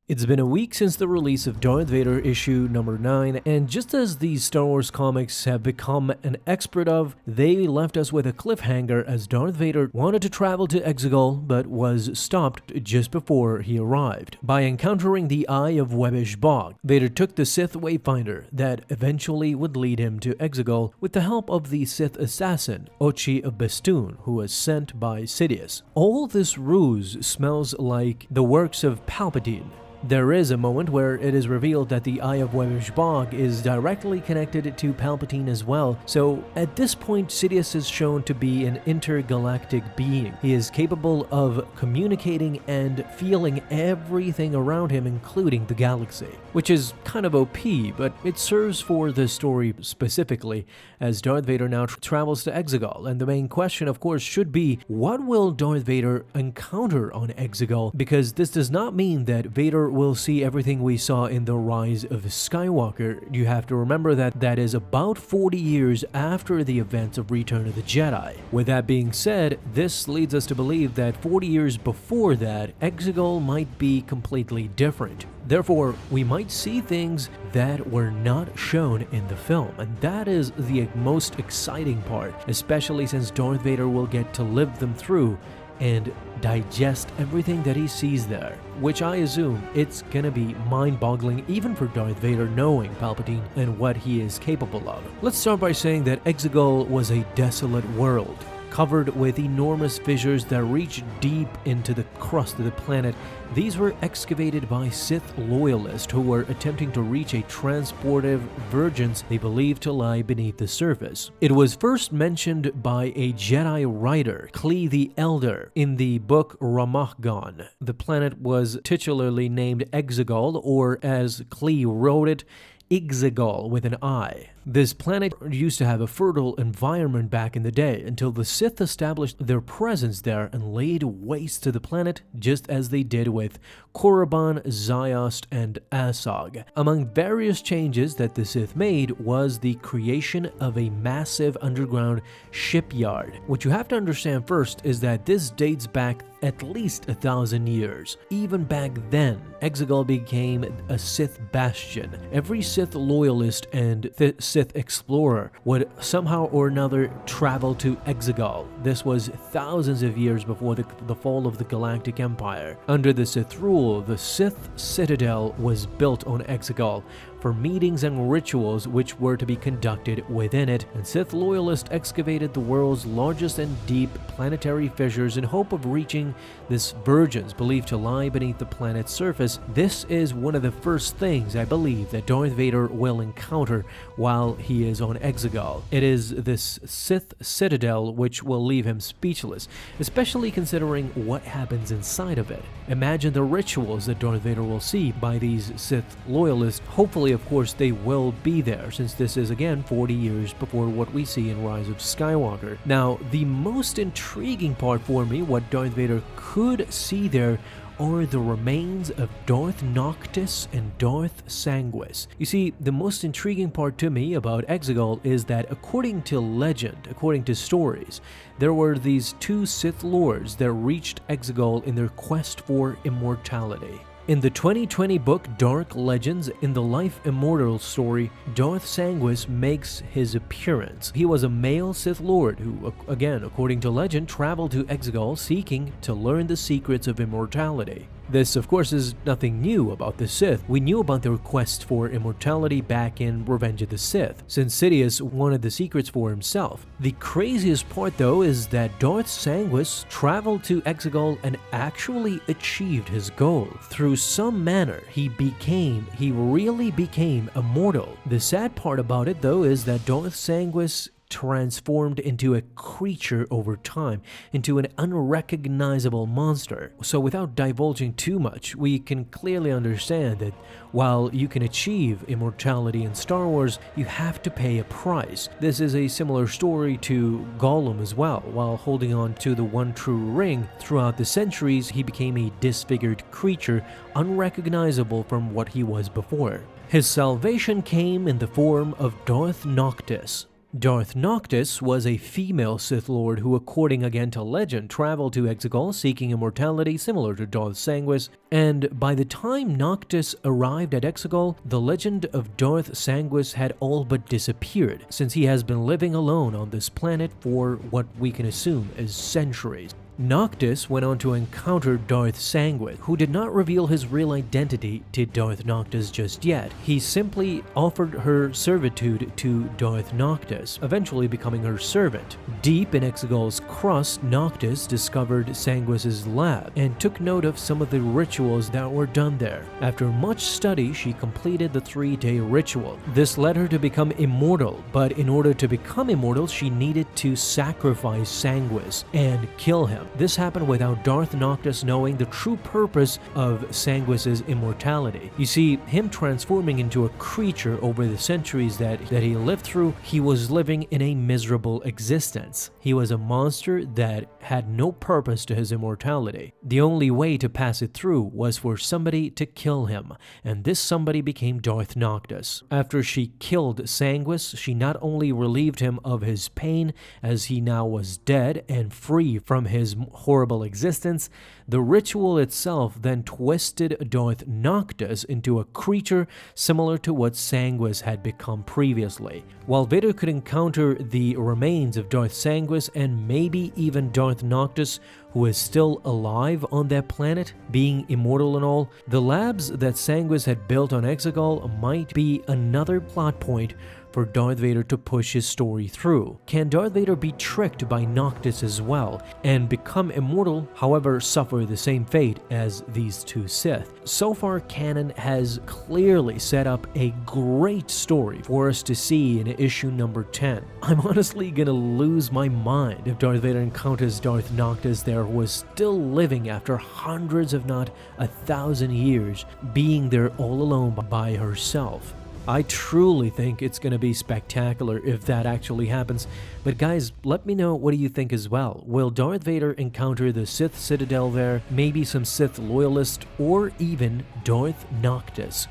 It's been a week since the release of Darth Vader issue number 9, and just as these Star Wars comics have become an expert of, they left us with a cliffhanger as Darth Vader wanted to travel to Exegol but was stopped just before he arrived. By encountering the Eye of Webbish Bog, Vader took the Sith Wayfinder that eventually would lead him to Exegol with the help of the Sith assassin, Ochi of Bestoon, who was sent by Sidious. All this ruse smells like the works of Palpatine. There is a moment where it is revealed that the Eye of Webbish Bog is directly connected to Palpatine as well, so at this point Sidious is shown to be an intergalactic being. He is capable of communicating and feeling everything around him, including the galaxy, which is kind of OP, but it serves for the story specifically, as Darth Vader now travels to Exegol, and the main question of course should be, what will Darth Vader encounter on Exegol? Because this does not mean that Vader will see everything we saw in The Rise of Skywalker. You have to remember that that is about 40 years after the events of Return of the Jedi. With that being said, this leads us to believe that 40 years before that, Exegol might be completely different. Therefore, we might see things that were not shown in the film, and that is the most exciting part, especially since Darth Vader will get to live them through and digest everything that he sees there, which I assume it's gonna be mind-boggling even for Darth Vader knowing Palpatine and what he is capable of. Let's start by saying that Exegol was a desolate world, covered with enormous fissures that reached deep into the crust of the planet. These were excavated by Sith loyalists who were attempting to reach a transportive vergence they believed to lie beneath the surface. It was first mentioned by a Jedi writer, Klee the Elder, in the book Ramachgan. The planet was titularly named Exegol, or as Klee wrote it, Exegol with an I. This planet used to have a fertile environment back in the day until the Sith established their presence there and laid waste to the planet just as they did with Korriban, Ziost, and Asog. Among various changes that the Sith made was the creation of a massive underground shipyard. What you have to understand first is that this dates back at least 1,000 years. Even back then, Exegol became a Sith bastion. Every Sith loyalist and Sith explorer would somehow or another travel to Exegol. This was thousands of years before the fall of the Galactic Empire. Under the Sith rule, the Sith citadel was built on Exegol for meetings and rituals which were to be conducted within it, and Sith loyalists excavated the world's largest and deep planetary fissures in hope of reaching this vergence believed to lie beneath the planet's surface. This is one of the first things I believe that Darth Vader will encounter while he is on Exegol. It is this Sith citadel which will leave him speechless, especially considering what happens inside of it. Imagine the rituals that Darth Vader will see by these Sith loyalists. Hopefully, of course, they will be there, since this is again 40 years before what we see in Rise of Skywalker. Now, the most intriguing part for me, what Darth Vader could see there, are the remains of Darth Noctis and Darth Sanguis. You see, the most intriguing part to me about Exegol is that according to legend, according to stories, there were these two Sith lords that reached Exegol in their quest for immortality. In the 2020 book Dark Legends, in the Life Immortal story, Darth Sanguis makes his appearance. He was a male Sith Lord who, again, according to legend, traveled to Exegol seeking to learn the secrets of immortality. This, of course, is nothing new about the Sith. We knew about their quest for immortality back in Revenge of the Sith, since Sidious wanted the secrets for himself. The craziest part, though, is that Darth Sanguis traveled to Exegol and actually achieved his goal. Through some manner, he really became immortal. The sad part about it, though, is that Darth Sanguis transformed into a creature over time, into an unrecognizable monster. So without divulging too much, we can clearly understand that while you can achieve immortality in Star Wars, you have to pay a price. This is a similar story to Gollum as well. While holding on to the one true ring, throughout the centuries, he became a disfigured creature, unrecognizable from what he was before. His salvation came in the form of Darth Noctis. Darth Noctis was a female Sith Lord who, according again to legend, traveled to Exegol seeking immortality similar to Darth Sanguis, and by the time Noctis arrived at Exegol, the legend of Darth Sanguis had all but disappeared, since he has been living alone on this planet for what we can assume is centuries. Noctis went on to encounter Darth Sanguis, who did not reveal his real identity to Darth Noctis just yet. He simply offered her servitude to Darth Noctis, eventually becoming her servant. Deep in Exegol's crust, Noctis discovered Sanguis's lab and took note of some of the rituals that were done there. After much study, she completed the 3-day ritual. This led her to become immortal, but in order to become immortal, she needed to sacrifice Sanguis and kill him. This happened without Darth Noctis knowing the true purpose of Sanguis's immortality. You see, him transforming into a creature over the centuries that he lived through, he was living in a miserable existence. He was a monster that had no purpose to his immortality. The only way to pass it through was for somebody to kill him, and this somebody became Darth Noctis. After she killed Sanguis, she not only relieved him of his pain, as he now was dead and free from his horrible existence, the ritual itself then twisted Darth Noctis into a creature similar to what Sanguis had become previously. While Vader could encounter the remains of Darth Sanguis and maybe even Darth Noctis, who is still alive on that planet, being immortal and all, the labs that Sanguis had built on Exegol might be another plot point for Darth Vader to push his story through. Can Darth Vader be tricked by Noctis as well and become immortal, however suffer the same fate as these two Sith? So far, canon has clearly set up a great story for us to see in issue number 10. I'm honestly gonna lose my mind if Darth Vader encounters Darth Noctis there, who is still living after hundreds if not 1,000 years, being there all alone by herself. I truly think it's going to be spectacular if that actually happens. But guys, let me know, what do you think as well? Will Darth Vader encounter the Sith Citadel there, maybe some Sith loyalists, or even Darth Noctis?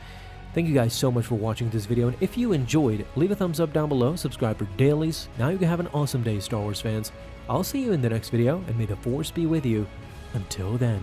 Thank you guys so much for watching this video, and if you enjoyed, leave a thumbs up down below, subscribe for dailies. Now you can have an awesome day, Star Wars fans. I'll see you in the next video, and may the Force be with you. Until then.